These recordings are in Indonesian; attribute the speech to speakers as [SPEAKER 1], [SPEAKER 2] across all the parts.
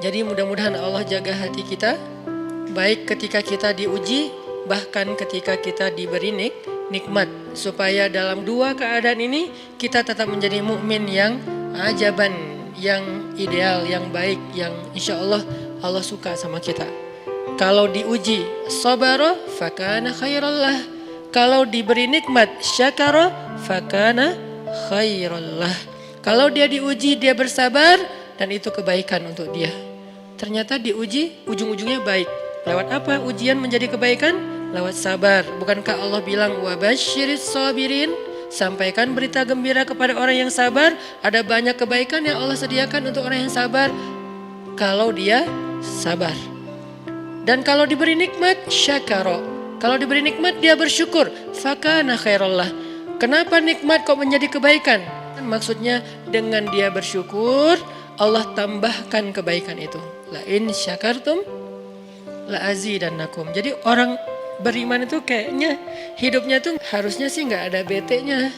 [SPEAKER 1] Jadi mudah-mudahan Allah jaga hati kita, baik ketika kita diuji, bahkan ketika kita diberi nikmat, supaya dalam dua keadaan ini kita tetap menjadi mukmin yang ajaban, yang ideal, yang baik, yang insya Allah Allah suka sama kita. Kalau diuji sabara fakana khairallah, kalau diberi nikmat syakara fakana khairallah. Kalau dia diuji dia bersabar dan itu kebaikan untuk dia. Ternyata diuji ujung-ujungnya baik. Lewat apa ujian menjadi kebaikan? Lewat sabar. Bukankah Allah bilang wabasyiris sabirin? Sampaikan berita gembira kepada orang yang sabar. Ada banyak kebaikan yang Allah sediakan untuk orang yang sabar kalau dia sabar. Dan kalau diberi nikmat syakara. Kalau diberi nikmat dia bersyukur. Fakana khairallah. Kenapa nikmat kok menjadi kebaikan? Maksudnya dengan dia bersyukur Allah tambahkan kebaikan itu. La in syakartum la azidannakum. Jadi orang beriman itu kayaknya hidupnya tuh harusnya sih nggak ada bete-nya.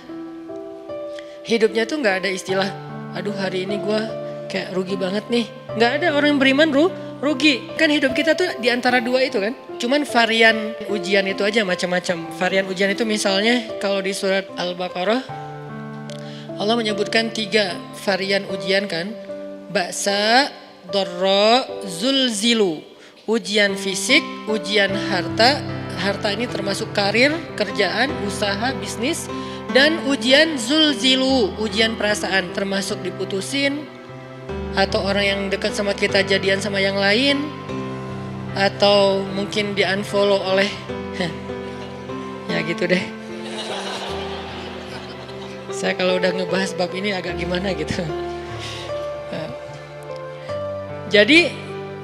[SPEAKER 1] Hidupnya tuh nggak ada istilah, aduh hari ini gue kayak rugi banget nih. Nggak ada orang yang beriman rugi. Kan hidup kita tuh di antara dua itu kan. Cuman varian ujian itu aja macam-macam. Varian ujian itu misalnya kalau di surat Al-Baqarah Allah menyebutkan 3 varian ujian kan. Ba'sa, dharra, zulzilu. Ujian fisik, ujian harta. Harta ini termasuk karir, kerjaan, usaha, bisnis. Dan ujian zulzilu, ujian perasaan termasuk diputusin. Atau orang yang dekat sama kita jadian sama yang lain. Atau mungkin di unfollow oleh ya gitu deh. Saya kalau udah ngebahas bab ini agak gimana gitu. Jadi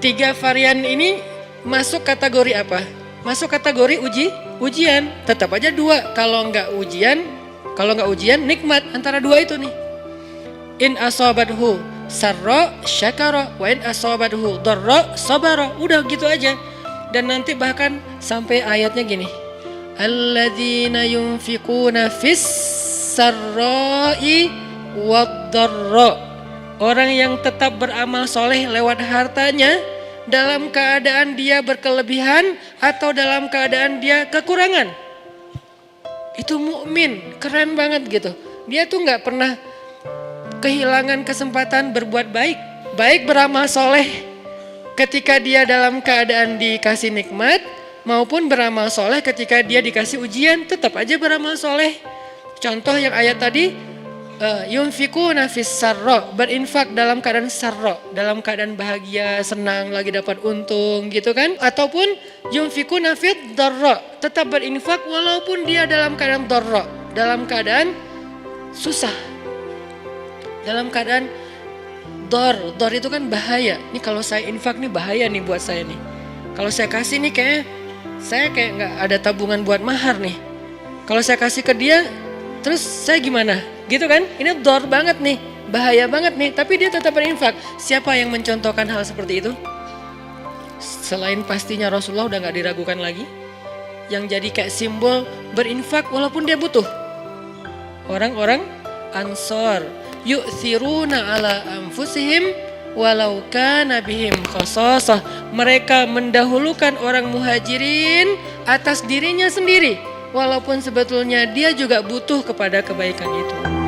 [SPEAKER 1] 3 varian ini masuk kategori apa? Masuk kategori ujian. Tetap aja 2. Kalau nggak ujian nikmat. Antara 2 itu nih. In asabathu sarra syakara wa in asabathu dharra sabara. Udah gitu aja. Dan nanti bahkan sampai ayatnya gini. Alladzina yunfiquna fis sarra'i wad dharra. Orang yang tetap beramal soleh lewat hartanya dalam keadaan dia berkelebihan atau dalam keadaan dia kekurangan. Itu mukmin, keren banget gitu. Dia tuh nggak pernah kehilangan kesempatan berbuat baik. Baik beramal soleh ketika dia dalam keadaan dikasih nikmat maupun beramal soleh ketika dia dikasih ujian, tetap aja beramal soleh. Contoh yang ayat tadi. Yunfikuna fis sarra, berinfak dalam keadaan sarra, dalam keadaan bahagia, senang, lagi dapat untung gitu kan. Ataupun yunfikuna fid dharra, tetap berinfak walaupun dia dalam keadaan dharra, dalam keadaan susah. Dalam keadaan dor itu kan bahaya. Nih kalau saya infak nih bahaya nih buat saya nih. Kalau saya kasih nih saya kayak nggak ada tabungan buat mahar nih. Kalau saya kasih ke dia, terus saya gimana? Gitu kan? Ini dor banget nih, bahaya banget nih. Tapi dia tetap berinfak. Siapa yang mencontohkan hal seperti itu? Selain pastinya Rasulullah udah gak diragukan lagi. Yang jadi kayak simbol berinfak walaupun dia butuh. Orang-orang Ansor. Yu'thiruna ala anfusihim walau kana bihim khasasah. Mereka mendahulukan orang muhajirin atas dirinya sendiri. Walaupun sebetulnya dia juga butuh kepada kebaikan itu.